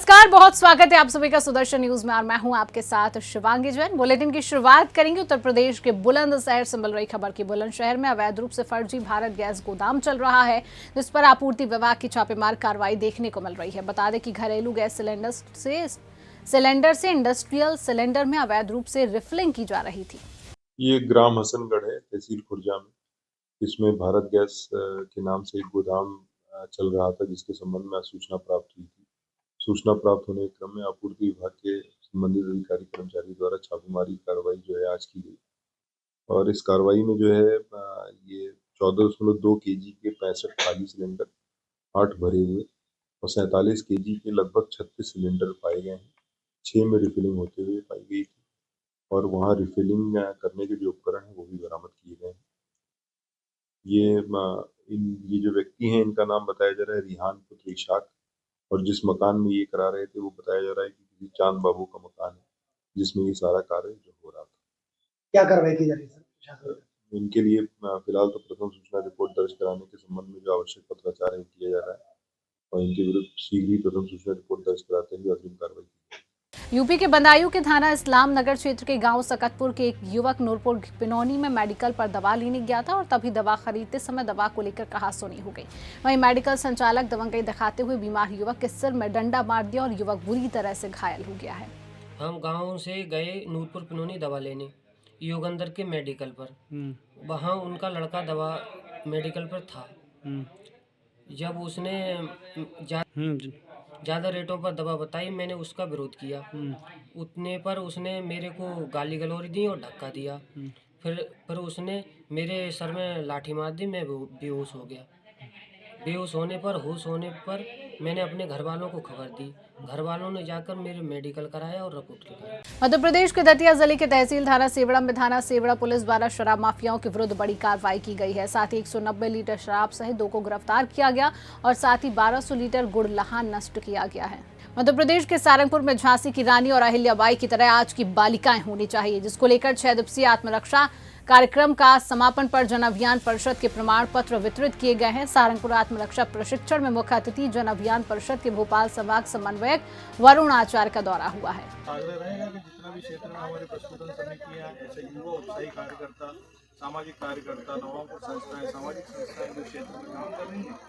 नमस्कार, बहुत स्वागत है आप सभी का सुदर्शन न्यूज में और मैं हूं आपके साथ शिवांगी जैन। बुलेटिन की शुरुआत करेंगे उत्तर प्रदेश के बुलंदशहर से मिल रही खबर की। बुलंदशहर में अवैध रूप से फर्जी भारत गैस गोदाम चल रहा है, जिस पर आपूर्ति विभाग की छापेमार कार्रवाई देखने को मिल रही है। बता दें कि घरेलू गैस सिलेंडर से इंडस्ट्रियल सिलेंडर में अवैध रूप से रिफिलिंग की जा रही थी। ये ग्राम हसनगढ़ है, तहसील खुर्जा में। इसमें भारत गैस के नाम से एक गोदाम चल रहा था, जिसके संबंध में सूचना प्राप्त हुई थी। सूचना प्राप्त होने के क्रम में आपूर्ति विभाग के संबंधित अधिकारी कर्मचारी द्वारा छापेमारी कार्रवाई जो है आज की गई। और इस कार्रवाई में जो है ये 14.2 केजी के 65 खाली सिलेंडर, 8 भरे हुए और 47 केजी के लगभग 36 सिलेंडर पाए गए हैं। 6 में रिफिलिंग होते हुए पाई गई थी और वहाँ रिफिलिंग करने के जो उपकरण हैं वो भी बरामद किए गए हैं। ये जो व्यक्ति हैं, इनका नाम बताया जा रहा है रिहान पुत्र इशाक, और जिस मकान में ये करा रहे थे वो बताया जा रहा है कि किसी चांद बाबू का मकान है, जिसमें ये सारा कार्य जो हो रहा था। क्या कार्रवाई की जा रही है सर? इनके लिए फिलहाल तो प्रथम सूचना रिपोर्ट दर्ज कराने के संबंध में जो आवश्यक पत्राचार है किया जा रहा है और इनके विरुद्ध शीघ्र ही प्रथम सूचना रिपोर्ट दर्ज कराते हुए अग्रिम कार्रवाई की जाएगी। यूपी के बदायूं के थाना इस्लाम नगर क्षेत्र के गांव सकतपुर के एक युवक नूरपुर पिनौनी में मेडिकल पर दवा लेने गया था और तभी दवा खरीदते समय दवा को लेकर कहासुनी हो गई। वहीं मेडिकल संचालक दबंगई दिखाते हुए बीमार युवक के सिर में डंडा मार दिया और युवक बुरी तरह से घायल हो गया है। हम गांव से गए नूरपुर पिनौनी दवा लेने योगेंद्र के मेडिकल पर। वहाँ उनका लड़का दवा मेडिकल पर था। जब उसने ज़्यादा रेटों पर दवा बताई, मैंने उसका विरोध किया। उतने पर उसने मेरे को गाली गलौज दी और धक्का दिया। फिर उसने मेरे सर में लाठी मार दी। मैं बेहोश हो गया। बेहोश होने पर होश होने पर मैंने अपने घर वालों को खबर दी। घर वालों ने जाकर मेरे मेडिकल कराया और रिपोर्ट लिखाई। मध्य प्रदेश के दतिया जिले के तहसील थाना सेवड़ा में थाना सेवड़ा पुलिस द्वारा शराब माफियाओं के विरुद्ध बड़ी कार्रवाई की गई है। साथ ही 190 लीटर शराब सहित 2 को गिरफ्तार किया गया और साथ ही 1200 लीटर गुड़ लहान नष्ट किया गया है। मध्य प्रदेश के सारंगपुर में झांसी की रानी और अहिल्याबाई की तरह आज की बालिकाएं होनी चाहिए, जिसको लेकर 6 दिवसीय आत्मरक्षा कार्यक्रम का समापन पर जन अभियान परिषद के प्रमाण पत्र वितरित किए गए हैं। सारंगपुर आत्मरक्षा प्रशिक्षण में मुख्य अतिथि जन अभियान परिषद के भोपाल संभाग समन्वयक वरुण आचार्य का दौरा हुआ है। रहेगा कि जितना भी क्षेत्र में हमारे प्रस्फुटन समितियां, ऐसे युवा उत्साही कार्यकर्ता, सामाजिक कार्यकर्ता, नवापुर संस्थाएं, सामाजिक संस्थाएं जो क्षेत्र में काम कर रही हैं,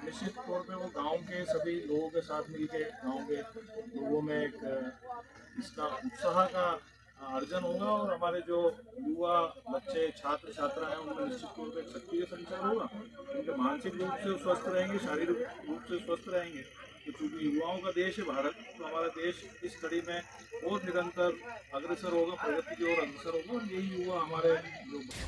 निश्चित तौर पे वो गांव के सभी लोगों के साथ मिलकर गांव के लोगों में एक इसका उत्साह का अर्जन होगा और हमारे जो युवा बच्चे छात्र छात्रा हैं उनमें निश्चित तौर पर सक्रिय संचार होगा। उनके मानसिक रूप से स्वस्थ रहेंगे, शारीरिक रूप से स्वस्थ रहेंगे। तो चूंकि युवाओं का देश है भारत, तो हमारा देश इस कड़ी में और निरंतर अग्रसर होगा, प्रगति की ओर अग्रसर होगा और यही युवा हमारे।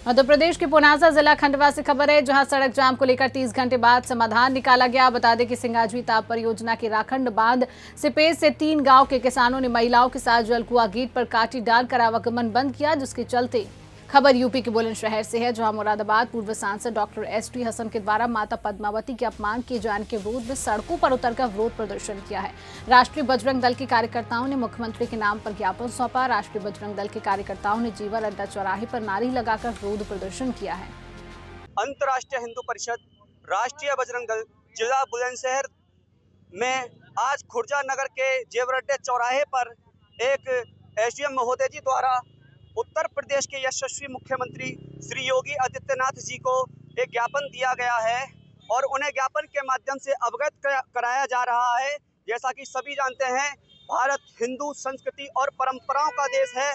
मध्य प्रदेश के पुनासा जिला खंडवा से खबर है, जहां सड़क जाम को लेकर 30 घंटे बाद समाधान निकाला गया। बता दें कि सिंगाजी ताप परियोजना के राखंड बांध सिपेज से 3 गांव के किसानों ने महिलाओं के साथ जलकुआ गेट पर काटी डालकर आवागमन बंद किया, जिसके चलते खबर यूपी के बुलंदशहर से है, जहां मुरादाबाद पूर्व सांसद डॉक्टर एसटी हसन के द्वारा माता पद्मावती के अपमान किए जाने के विरोध में सड़कों पर उतरकर विरोध प्रदर्शन किया है। राष्ट्रीय बजरंग दल के कार्यकर्ताओं ने मुख्यमंत्री के नाम पर ज्ञापन सौंपा। राष्ट्रीय बजरंग दल के कार्यकर्ताओं ने जीवन अड्डा चौराहे पर नारे लगाकर विरोध प्रदर्शन किया है। अंतर्राष्ट्रीय हिंदू परिषद राष्ट्रीय बजरंग दल जिला बुलंदशहर में आज खुर्जा नगर के जेवर अड्डे चौराहे पर एक एसडीएम महोदय जी द्वारा उत्तर प्रदेश के यशस्वी मुख्यमंत्री श्री योगी आदित्यनाथ जी को एक ज्ञापन दिया गया है और उन्हें ज्ञापन के माध्यम से अवगत कराया जा रहा है। जैसा कि सभी जानते हैं, भारत हिंदू संस्कृति और परंपराओं का देश है।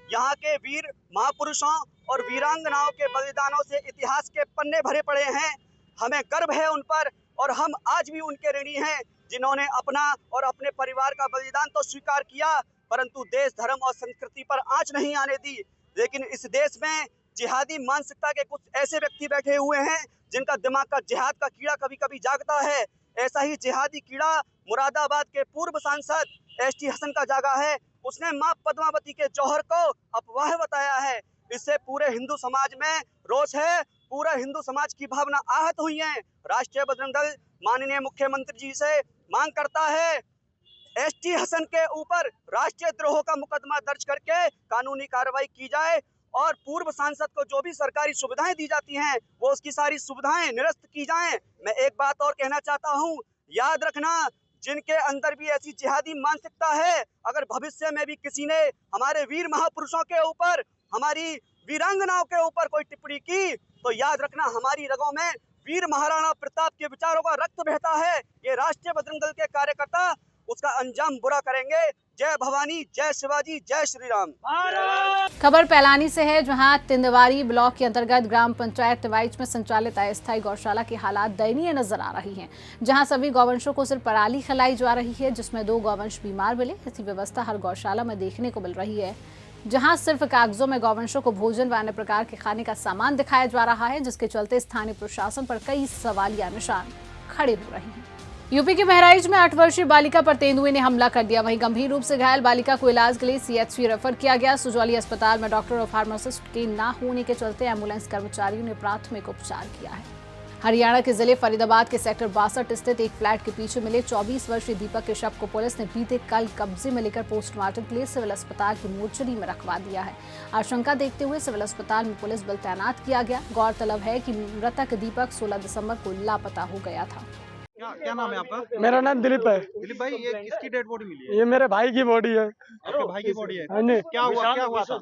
यहाँ के वीर महापुरुषों और वीरांगनाओं के बलिदानों से इतिहास के पन्ने भरे पड़े हैं। हमें गर्व है उन पर और हम आज भी उनके ऋणी हैं, जिन्होंने अपना और अपने परिवार का बलिदान तो स्वीकार किया, परंतु देश, धर्म और संस्कृति पर आंच नहीं आने दी। लेकिन इस देश में जिहादी मानसिकता के कुछ ऐसे व्यक्ति बैठे हुए हैं जिनका दिमाग का जिहाद का कीड़ा कभी कभी जागता है। ऐसा ही जिहादी कीड़ा मुरादाबाद के पूर्व सांसद एसटी हसन का जागा है। उसने मां पद्मावती के जौहर को अफवाह बताया है। इससे पूरे हिंदू समाज में रोष है, पूरा हिंदू समाज की भावना आहत हुई है। राष्ट्रीय बजरंग दल माननीय मुख्यमंत्री जी से मांग करता है, एसटी हसन के ऊपर राष्ट्रीय द्रोह का मुकदमा दर्ज करके कानूनी कार्रवाई की जाए और पूर्व सांसद को जो भी सरकारी सुविधाएं दी जाती हैं वो उसकी सारी सुविधाएं निरस्त की जाएं। मैं एक बात और कहना चाहता हूं, याद रखना, जिनके अंदर भी ऐसी जिहादी मानसिकता है, अगर भविष्य में भी किसी ने हमारे वीर महापुरुषों के ऊपर, हमारी वीरांगनाओं के ऊपर कोई टिप्पणी की, तो याद रखना हमारी रगों में वीर महाराणा प्रताप के विचारों का रक्त बहता है। ये राष्ट्रीय बजरंग दल के कार्यकर्ता उसका अंजाम बुरा करेंगे। जय भवानी, जय शिवाजी, जय श्री राम। खबर पैलानी से है, जहां तिंदवारी ब्लॉक के अंतर्गत ग्राम पंचायत तिवाइच में संचालित अस्थायी गौशाला की हालात दयनीय नजर आ रही हैं, जहां सभी गौवंशों को सिर्फ पराली खिलाई जा रही है, जिसमें 2 गौवंश बीमार मिले। ऐसी व्यवस्था हर गौशाला में देखने को मिल रही है, जहां सिर्फ कागजों में गौवंशों को भोजन व अन्य प्रकार के खाने का सामान दिखाया जा रहा है, जिसके चलते स्थानीय प्रशासन पर कई सवालिया निशान खड़े हो रहे हैं। यूपी के बहराइच में 8 वर्षीय बालिका पर तेंदुए ने हमला कर दिया। वहीं गंभीर रूप से घायल बालिका को इलाज के लिए सीएचसी रेफर किया गया। सुजौली अस्पताल में डॉक्टर और फार्मासिस्ट के न होने के चलते एम्बुलेंस कर्मचारियों ने प्राथमिक उपचार किया है। हरियाणा के जिले फरीदाबाद के सेक्टर 62 स्थित एक फ्लैट के पीछे मिले 24 वर्षीय दीपक के शव को पुलिस ने बीते कल कब्जे में लेकर पोस्टमार्टम के लिए सिविल अस्पताल की मोर्चरी में रखवा दिया है। आशंका देखते हुए सिविल अस्पताल में पुलिस बल तैनात किया गया। गौरतलब है कि मृतक दीपक 16 दिसंबर को लापता हो गया था। क्या नाम है आपका? मेरा नाम दिलीप है। दिलीप भाई, ये किसकी डेड बॉडी मिली है? ये मेरे भाई की बॉडी है। आपके भाई की बॉडी है? हाँ जी। क्या हुआ था?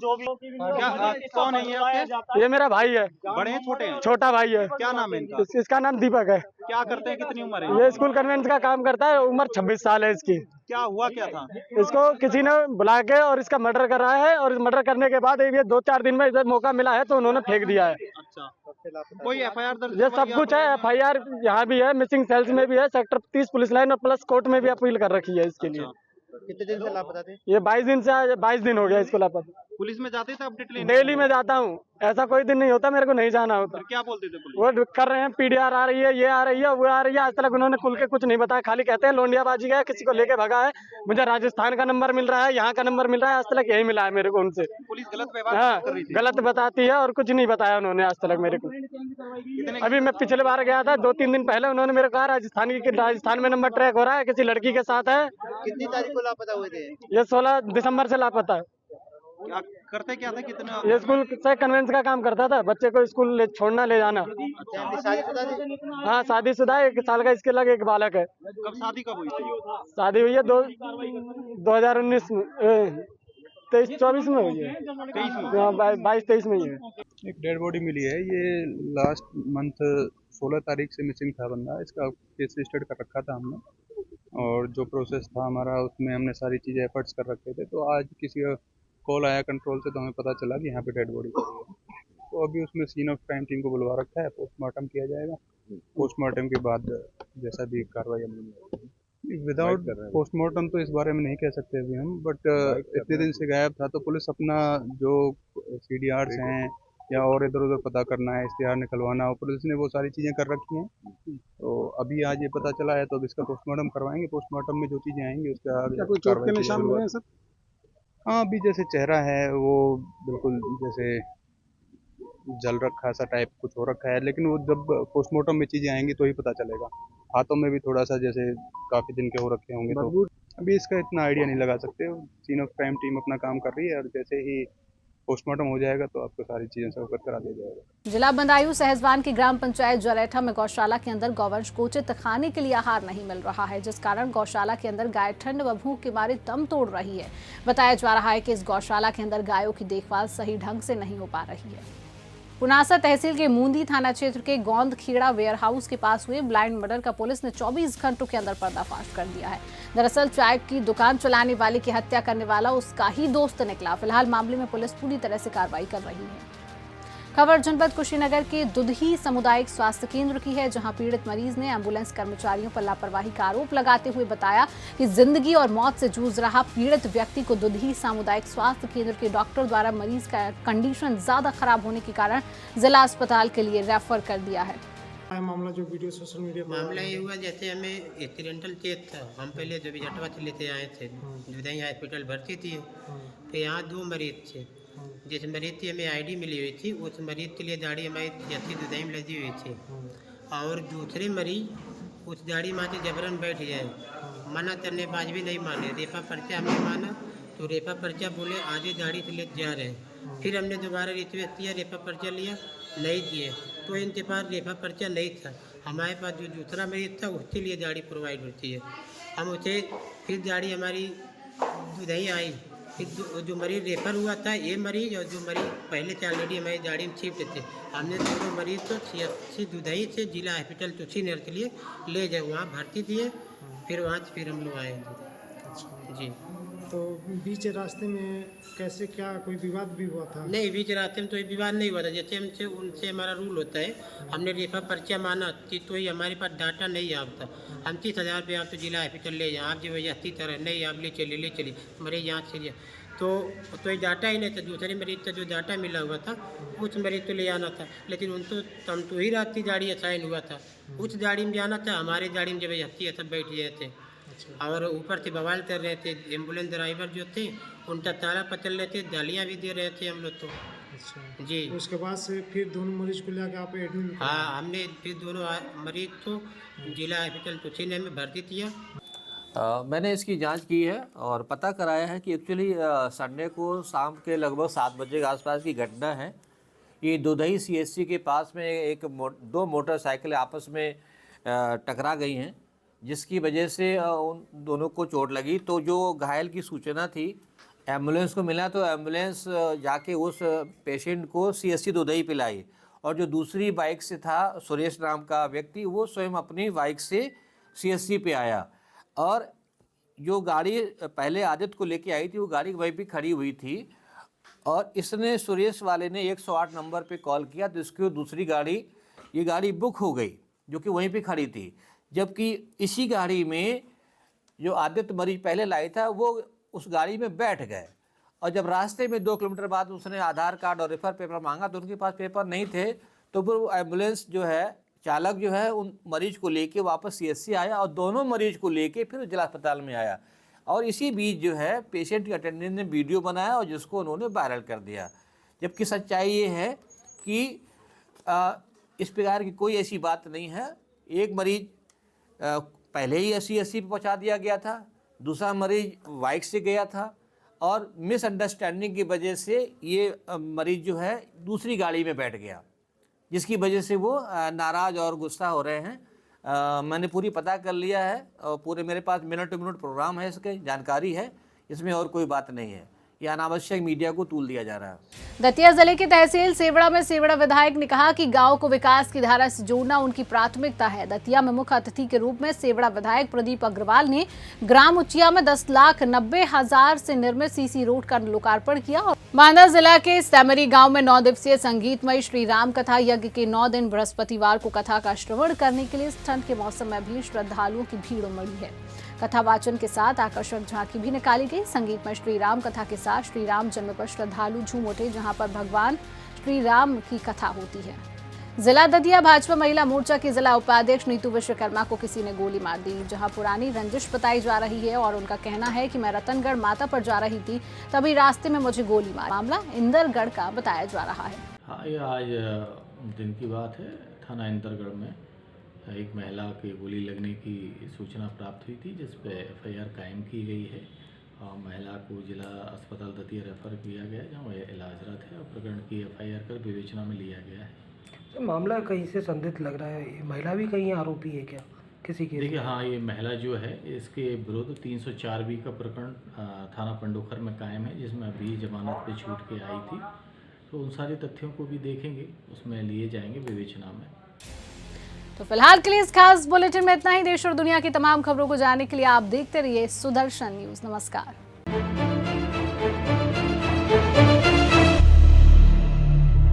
कौन है ये आपके? ये मेरा भाई है। बड़े हैं छोटे हैं? छोटा भाई है। क्या नाम है इनका? इसका नाम दीपक है। क्या करते हैं, कितनी उम्र है? ये स्कूल कन्वेंस का काम करता है। उम्र 26 साल है इसकी। क्या हुआ क्या था? इसको किसी ने बुला के और इसका मर्डर करा है, और मर्डर करने के बाद ये 2-4 दिन में इधर मौका मिला है तो उन्होंने फेंक दिया है। अच्छा, कोई एफआईआर दर्ज? ये सब कुछ है। एफआईआर यहाँ भी है, मिसिंग सेल्स में भी है, सेक्टर 30 पुलिस लाइन और प्लस कोर्ट में भी अपील कर रखी है इसके लिए। कितने दिन से लापता थे? ये 22 दिन हो गया इसको लापता। पुलिस में जाते थे अपडेट लेने? डेली में जाता हूँ, ऐसा कोई दिन नहीं होता मेरे को नहीं जाना होता। क्या बोलते थे पुलिस? वो कर रहे हैं, पीडीआर आ रही है, ये आ रही है, वो आ रही है। आज तक उन्होंने खुल के कुछ नहीं बताया, खाली कहते हैं लोंडियाबाजी गया, किसी को लेके भगा है। मुझे राजस्थान का नंबर मिल रहा है, यहाँ का नंबर मिल रहा है, आज तक यही मिला है मेरे को उनसे। पुलिस गलत व्यवहार हाँ, कर रही थी? गलत बताती है और कुछ नहीं बताया उन्होंने आज तक मेरे को। अभी मैं पिछले बार गया था 2-3 दिन पहले, उन्होंने मेरे को कहा राजस्थान में नंबर ट्रैक हो रहा है, किसी लड़की के साथ है। कितनी तारीख को लापता हुए थे? ये 16 दिसंबर से लापता है। क्या करते क्या था? कितना? ये स्कूल से कन्वेंस का काम करता था, बच्चे को स्कूल छोड़ना ले जाना। हाँ, शादीशुदा है, 1 साल का इसके लगे एक बालक है। कब शादी कब हुई थी? शादी हुई है 2019 में, 23-24 में हुई है। 22-23 में ही है। एक डेड बॉडी मिली है। ये लास्ट मंथ 16 तारीख से मिसिंग था बंदा। इसका केस रजिस्टर्ड कर रखा था हमने, और जो प्रोसेस था हमारा उसमें हमने सारी चीज़ें एफर्ट्स कर रखे थे। तो आज किसी का कॉल आया कंट्रोल से, तो हमें पता चला कि यहाँ पे डेड बॉडी पड़ी है। तो अभी उसमें सीन ऑफ क्राइम टीम को बुलवा रखा है, पोस्टमार्टम किया जाएगा। पोस्टमार्टम के बाद जैसा भी कार्रवाई अमल विदाउट पोस्टमार्टम तो इस बारे में नहीं कह सकते अभी हम, बट इतने दिन से गायब था तो पुलिस अपना जो CDRs हैं या और इधर उधर पता करना है, इश्तिहार निकलवाना हो, पुलिस ने वो सारी चीज़ें कर रखी हैं। तो अभी आज ये पता चला है तो अब इसका पोस्टमार्टम करवाएंगे। पोस्टमार्टम में जो चीज़ें आएंगी उसका आगे कोई चोट के निशान मिले हैं सर? हाँ, अभी जैसे चेहरा है वो बिल्कुल जैसे जल रखा सा टाइप कुछ हो रखा है, लेकिन वो जब पोस्टमार्टम में चीज़ें आएंगी तो ही पता चलेगा। हाथों में भी थोड़ा सा जैसे काफ़ी दिन के हो रखे होंगे, तो अभी इसका इतना आइडिया नहीं लगा सकते। सीन ऑफ क्राइम टीम अपना काम कर रही है, और जैसे ही पोस्टमार्टम हो जाएगा तो आपको सारी चीजें से अवगत करा दिया जाएगा। जिला बंदायूं सहसवान की ग्राम पंचायत जरेठा में गौशाला के अंदर गौवंश को उचित खाने के लिए आहार नहीं मिल रहा है, जिस कारण गौशाला के अंदर गाय ठंड व भूख के मारे दम तोड़ रही है। बताया जा रहा है कि इस गौशाला के अंदर गायों की देखभाल सही ढंग से नहीं हो पा रही है। पुनासा तहसील के मूंदी थाना क्षेत्र के गोंद खीड़ा वेयर हाउस के पास हुए ब्लाइंड मर्डर का पुलिस ने 24 घंटों के अंदर पर्दाफाश कर दिया है। दरअसल चाय की दुकान चलाने वाले की हत्या करने वाला उसका ही दोस्त निकला। फिलहाल मामले में पुलिस पूरी तरह से कार्रवाई कर रही है। खबर जनपद कुशीनगर के दुधही सामुदायिक स्वास्थ्य केंद्र की है, जहां पीड़ित मरीज ने एम्बुलेंस कर्मचारियों पर लापरवाही का आरोप लगाते हुए बताया कि जिंदगी और मौत से जूझ रहा पीड़ित व्यक्ति को दुधही सामुदायिक स्वास्थ्य केंद्र के डॉक्टर द्वारा मरीज का कंडीशन ज्यादा खराब होने के कारण जिला अस्पताल के लिए रेफर कर दिया है। मामला जो वीडियो सोशल मीडिया पर मामला ये हुआ, जैसे हमें एक्सीडेंटल चेक था। हम पहले जब जटवा से लेते आए थे, दुधही हॉस्पिटल भर्ती थी, तो यहाँ 2 मरीज थे। जिस मरीज की हमें ID मिली हुई थी, उस मरीज के लिए दाढ़ी हमारी जैसी दुधही में लगी हुई थी, और दूसरे मरीज उस दाढ़ी माँ से जबरन बैठ जाए, मना करने बाज भी नहीं माने। रेफा पर्चा हमने माना तो रेफा पर्चा बोले आधी दाढ़ी से ले जा रहे हैं। फिर हमने दोबारा रिक्वेस्ट किया, रेफा पर्चा लिया, नहीं दिए, तो इनके पास रेफा पर्चा नहीं था। हमारे पास जो दूसरा मरीज था उसके लिए दाढ़ी प्रोवाइड होती है। हम उसे फिर गाड़ी हमारी दुधई आई, फिर जो मरीज रेफर हुआ था ये मरीज और जो मरीज पहले से ऑलरेडी हमारी गाड़ी में शिफ्ट थे, हमने दोनों मरीज को CFC दुधई से जिला हॉस्पिटल तुलसी नगर के लिए ले जाए, वहाँ भर्ती दिए, फिर वहाँ से फिर हम लोग आए जी। तो बीच रास्ते में कैसे क्या कोई विवाद भी हुआ था? नहीं, बीच रास्ते में तो ये विवाद नहीं हुआ था। जैसे हमसे उनसे हमारा रूल होता है, हमने रेफर पर्चा माना तो ही हमारे पास डाटा नहीं आता। हम 30,000 रुपये आप तो जिला हॉस्पिटल ले जाए, आप जो अस्सी तरह नहीं आप ले चलिए मरीज यहाँ से तो ये डाटा ही नहीं था। दूसरे मरीज का जो डाटा मिला हुआ था उस मरीज को ले आना था, लेकिन उन तो हम तो ही रात की गाड़ी असाइन हुआ था, उस गाड़ी में जाना था। हमारे गाड़ी में जब हस्ती सब बैठ गए थे और ऊपर से बवाल कर रहे थे। एम्बुलेंस ड्राइवर जो थे उनका ताला पकड़ रहे थे, गालियाँ भी दे रहे थे हम लोग तो जी। उसके बाद से फिर दोनों मरीज को लेकर आप एडमिट? हाँ, हमने फिर दोनों मरीज को जिला हॉस्पिटल तुलसी नगर में भर्ती किया। मैंने इसकी जांच की है और पता कराया है कि एक्चुअली संडे को शाम के लगभग 7 बजे के आसपास की घटना है। ये दुधई CSC के पास में दो मोटरसाइकिल आपस में टकरा गई हैं, जिसकी वजह से उन दोनों को चोट लगी। तो जो घायल की सूचना थी एम्बुलेंस को मिला, तो एम्बुलेंस जाके उस पेशेंट को CSC दुधई पिलाई, और जो दूसरी बाइक से था सुरेश नाम का व्यक्ति, वो स्वयं अपनी बाइक से CSC पे आया। और जो गाड़ी पहले आदित्य को लेके आई थी वो गाड़ी वहीं पे खड़ी हुई थी, और इसने सुरेश वाले ने 108 नंबर पे कॉल किया, तो इसकी दूसरी गाड़ी, ये गाड़ी बुक हो गई जो कि वहीं पे खड़ी थी। जबकि इसी गाड़ी में जो आदित्य मरीज पहले लाई था वो उस गाड़ी में बैठ गए, और जब रास्ते में 2 किलोमीटर बाद उसने आधार कार्ड और रेफर पेपर मांगा तो उनके पास पेपर नहीं थे। तो फिर वो एम्बुलेंस जो है चालक जो है उन मरीज को लेके वापस CSC आया और दोनों मरीज को लेके फिर जिला अस्पताल में आया। और इसी बीच जो है पेशेंट के अटेंडेंट ने वीडियो बनाया और जिसको उन्होंने वायरल कर दिया। जबकि सच्चाई ये है कि इस प्रकार की कोई ऐसी बात नहीं है। एक मरीज पहले ही CSC पे पहुंचा दिया गया था, दूसरा मरीज बाइक से गया था, और मिसअंडरस्टैंडिंग की वजह से ये मरीज जो है दूसरी गाड़ी में बैठ गया, जिसकी वजह से वो नाराज़ और गुस्सा हो रहे हैं। मैंने पूरी पता कर लिया है और पूरे मेरे पास मिनट टू मिनट प्रोग्राम है, इसके जानकारी है, इसमें और कोई बात नहीं है। ये अनावश्यक मीडिया को तूल दिया जा रहा है। दतिया जिले की तहसील सेवड़ा में सेवड़ा विधायक ने कहा कि गांव को विकास की धारा से जोड़ना उनकी प्राथमिकता है। दतिया में मुख्य अतिथि के रूप में सेवड़ा विधायक प्रदीप अग्रवाल ने ग्राम उचिया में 10,90,000 से निर्मित CC रोड का लोकार्पण किया। मांदा जिला के सैमरी गांव में 9 दिवसीय संगीतमय श्री राम कथा यज्ञ के 9 दिन बृहस्पतिवार को कथा का श्रवण करने के लिए इस ठंड के मौसम में भी श्रद्धालुओं की भीड़ उमड़ी है। कथा वाचन के साथ आकर्षक झांकी भी निकाली गई। संगीतमय श्री राम कथा के साथ श्री राम जन्म पर श्रद्धालु झूम उठे, जहां पर भगवान श्री राम की कथा होती है। जिला दतिया भाजपा महिला मोर्चा की जिला उपाध्यक्ष नीतू विश्वकर्मा को किसी ने गोली मार दी, जहां पुरानी रंजिश बताई जा रही है और उनका कहना है कि मैं रतनगढ़ माता पर जा रही थी, तभी रास्ते में मुझे गोली मारी। मामला इंदरगढ़ का बताया जा रहा है। हाँ, ये आज दिन की बात है। थाना इंदरगढ़ में एक महिला की गोली लगने की सूचना प्राप्त हुई थी, जिस पे FIR कायम की गई है और महिला को जिला अस्पताल दतिया रेफर किया गया, जहाँ वह इलाजरत है, और प्रकरण की FIR कर विवेचना में लिया गया है। मामला कहीं से संदिग्ध लग रहा है, महिला भी कहीं आरोपी है क्या किसी के? देखिए, हाँ, ये महिला जो है इसके विरुद्ध 304B का प्रकरण थाना पंडोखर में कायम है, जिसमें अभी जमानत पे छूट के आई थी। तो उन सारे तथ्यों को भी देखेंगे, उसमें लिए जाएंगे विवेचना में। तो फिलहाल के लिए इस खास बुलेटिन में इतना ही। देश और दुनिया की तमाम खबरों को जानने के लिए आप देखते रहिए सुदर्शन न्यूज। नमस्कार।